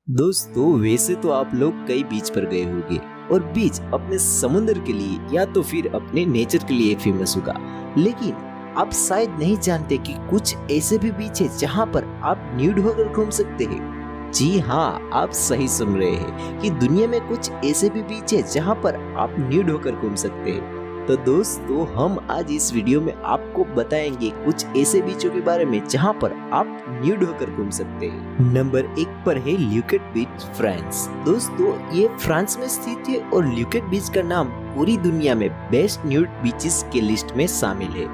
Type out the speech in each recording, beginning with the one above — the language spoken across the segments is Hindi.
दोस्तों वैसे तो आप लोग कई बीच पर गए होंगे और बीच अपने समुद्र के लिए या तो फिर अपने नेचर के लिए फेमस होगा, लेकिन आप शायद नहीं जानते कि कुछ ऐसे भी बीच है जहाँ पर आप न्यूड होकर घूम सकते हैं। जी हाँ, आप सही सुन रहे हैं कि दुनिया में कुछ ऐसे भी बीच है जहाँ पर आप न्यूड होकर घूम सकते हैं। तो दोस्तों हम आज इस वीडियो में आपको बताएंगे कुछ ऐसे बीचों के बारे में जहां पर आप न्यूड होकर घूम सकते हैं। नंबर 1 पर है ल्यूकेट बीच, फ्रांस। दोस्तों ये फ्रांस में स्थित है और ल्यूकेट बीच का नाम पूरी दुनिया में बेस्ट न्यूड बीचेस के लिस्ट में शामिल है।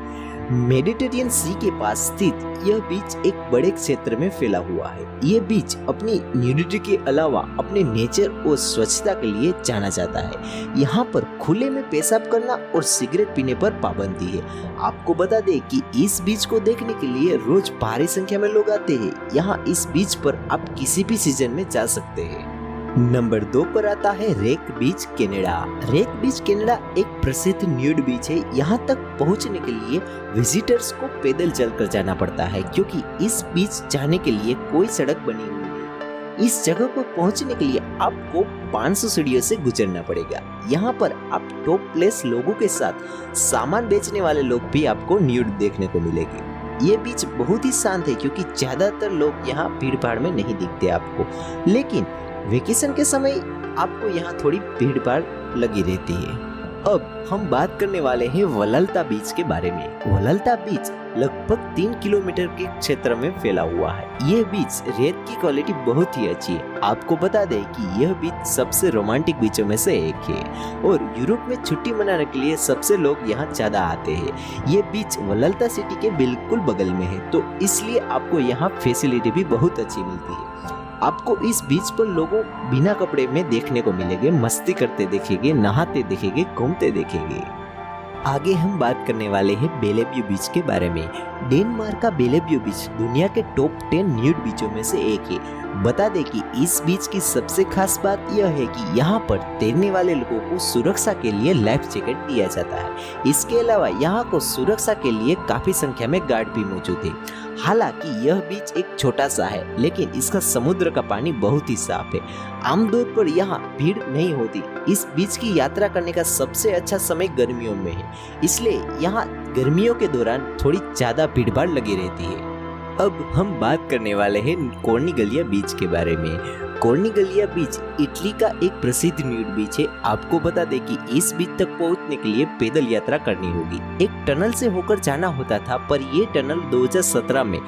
मेडिटेरियन सी के पास स्थित यह बीच एक बड़े क्षेत्र में फैला हुआ है। यह बीच अपनी न्यूडिटी के अलावा अपने नेचर और स्वच्छता के लिए जाना जाता है। यहाँ पर खुले में पेशाब करना और सिगरेट पीने पर पाबंदी है। आपको बता दें कि इस बीच को देखने के लिए रोज भारी संख्या में लोग आते हैं। यहाँ इस बीच पर आप किसी भी सीजन में जा सकते हैं। नंबर 2 पर आता है रेक बीच, कनाडा। रेक बीच कनाडा एक प्रसिद्ध न्यूड बीच है। यहाँ तक पहुँचने के लिए विजिटर्स को पैदल चलकर जाना पड़ता है क्योंकि इस बीच जाने के लिए कोई सड़क बनी हुई नहीं। इस जगह पर पहुँचने के लिए आपको 500 सीढ़ियों से गुजरना पड़ेगा। यहाँ पर आप टॉप प्लेस लोगों के साथ सामान बेचने वाले लोग भी आपको न्यूड देखने को मिलेंगे। ये बीच बहुत ही शांत है क्योंकि ज्यादातर लोग यहाँ भीड़ भाड़ में नहीं दिखते आपको, लेकिन वेकेशन के समय आपको यहाँ थोड़ी भीड़ भाड़ लगी रहती है। अब हम बात करने वाले हैं वलल्ता बीच के बारे में। वलल्ता बीच लगभग 3 किलोमीटर के क्षेत्र में फैला हुआ है। यह बीच रेत की क्वालिटी बहुत ही अच्छी है। आपको बता दें कि यह बीच सबसे रोमांटिक बीचों में से एक है और यूरोप में छुट्टी मनाने के लिए सबसे लोग यहाँ ज्यादा आते हैं। ये बीच वलल्ता सिटी के बिल्कुल बगल में है, तो इसलिए आपको यहाँ फैसिलिटी भी बहुत अच्छी मिलती है। आपको इस बीच पर लोगों बिना कपड़े में देखने को मिलेंगे, मस्ती करते देखेंगे, नहाते देखेंगे, घूमते देखेंगे। आगे हम बात करने वाले हैं बेलेव्यू बीच के बारे में। डेनमार्क का बेलेव्यू बीच दुनिया के टॉप 10 न्यूड बीचों में से एक है। बता दें कि इस बीच की सबसे खास बात यह है कि यहाँ पर तैरने वाले लोगों को सुरक्षा के लिए लाइफ जैकेट दिया जाता है। इसके अलावा यहाँ को सुरक्षा के लिए काफी संख्या में गार्ड भी मौजूद है। हालांकि यह बीच एक छोटा सा है, लेकिन इसका समुद्र का पानी बहुत ही साफ है। आमतौर पर यहाँ भीड़ नहीं होती। इस बीच की यात्रा करने का सबसे अच्छा समय गर्मियों में है, इसलिए यहाँ गर्मियों के दौरान थोड़ी ज्यादा भीड़ भाड़ लगी रहती है। अब हम बात करने वाले हैं कॉर्निगलिया बीच के बारे में। कॉर्निगलिया बीच इटली का एक प्रसिद्ध न्यूड बीच है। आपको बता दें कि इस बीच तक पहुंचने के लिए पैदल यात्रा करनी होगी। एक टनल से होकर जाना होता था, पर यह टनल 2017 में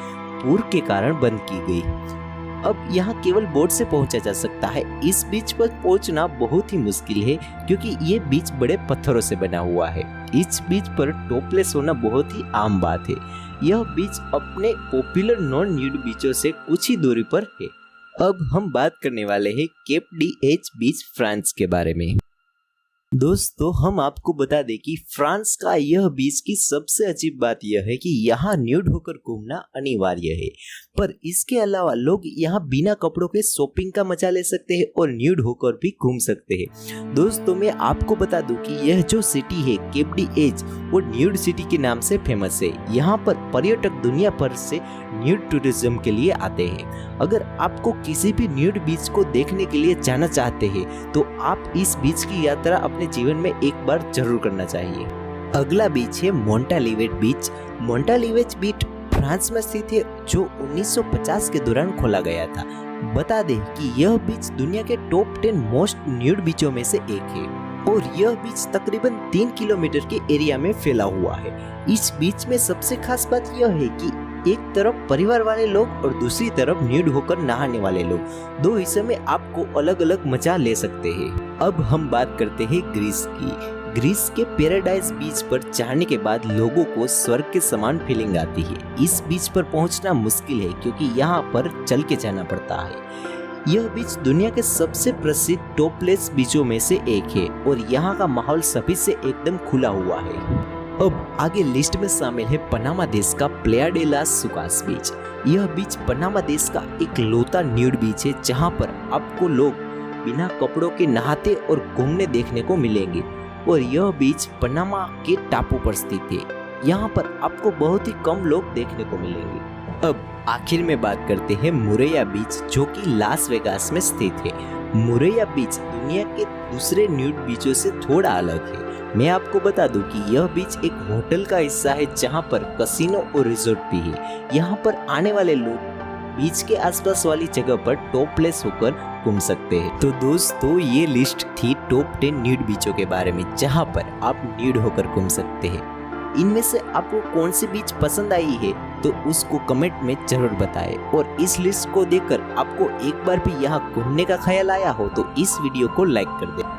पूर के कारण बंद की गई। अब यहाँ केवल बोट से पहुंचा जा सकता है। इस बीच पर पहुंचना बहुत ही मुश्किल है क्योंकि ये बीच बड़े पत्थरों से बना हुआ है। इस बीच पर टॉपलेस होना बहुत ही आम बात है। यह बीच अपने पॉपुलर नॉन न्यूड बीचों से कुछ ही दूरी पर है। अब हम बात करने वाले हैं केप डी एच बीच, फ्रांस के बारे में। दोस्तों हम आपको बता दें कि फ्रांस का यह बीच की सबसे अजीब बात यह है कि यहाँ न्यूड होकर घूमना अनिवार्य है, पर इसके अलावा लोग यहाँ बिना कपड़ों के शॉपिंग का मजा ले सकते हैं और न्यूड होकर भी घूम सकते हैं। दोस्तों मैं आपको बता दूं कि यह जो सिटी है केप डी एच, वो न्यूड सिटी के नाम से फेमस है। यहाँ पर पर्यटक दुनिया भर से न्यूड टूरिज्म के लिए आते हैं। अगर आपको किसी भी न्यूड बीच को देखने के लिए जाना चाहते हैं तो आप इस बीच की यात्रा अपने जीवन में एक बार जरूर करना चाहिए। अगला बीच है मोंटालिवेट बीच। मोंटालिवेट बीच फ्रांस में स्थित है, जो 1950 के दौरान खोला गया था। बता दें कि यह बीच दुनिया के टॉप 10 मोस्ट न्यूड बीचों में से एक है और यह बीच तकरीबन 3 किलोमीटर के एरिया में फैला हुआ है। इस बीच में सबसे खास बात यह है कि एक तरफ परिवार वाले लोग और दूसरी तरफ न्यूड होकर नहाने वाले लोग, दो हिस्से में आपको अलग अलग मजा ले सकते हैं। अब हम बात करते हैं ग्रीस की। ग्रीस के पैराडाइज बीच पर जाने के बाद लोगों को स्वर्ग के समान फीलिंग आती है। इस बीच पर पहुंचना मुश्किल है क्योंकि यहाँ पर चल के जाना पड़ता है। यह बीच दुनिया के सबसे प्रसिद्ध टॉपलेस बीचों में से एक है और यहाँ का माहौल सभी से एकदम खुला हुआ है। अब आगे लिस्ट में शामिल है पनामा देश का प्लेया डे लास सुकास बीच। यह बीच पनामा देश का एक लौता न्यूड बीच है जहां पर आपको लोग बिना कपड़ों के नहाते और घूमने देखने को मिलेंगे और यह बीच पनामा के टापू पर स्थित है। यहाँ पर आपको बहुत ही कम लोग देखने को मिलेंगे। अब आखिर में बात करते हैं मुरैया बीच, जो कि लास वेगास में स्थित है। मुरैया बीच दुनिया के दूसरे न्यूड बीचों से थोड़ा अलग है। मैं आपको बता दूं कि यह बीच एक होटल का हिस्सा है जहां पर कसिनो और रिजॉर्ट भी है। यहां पर आने वाले लोग बीच के आसपास वाली जगह पर टॉपलेस होकर घूम सकते हैं। तो दोस्तों, ये लिस्ट थी टॉप 10 न्यूड बीचों के बारे में जहां पर आप न्यूड होकर घूम सकते हैं। इनमें से आपको कौन सी बीच पसंद आई है तो उसको कमेंट में जरूर बताएं। और इस लिस्ट को देखकर आपको एक बार भी यहाँ घूमने का ख्याल आया हो तो इस वीडियो को लाइक कर दें।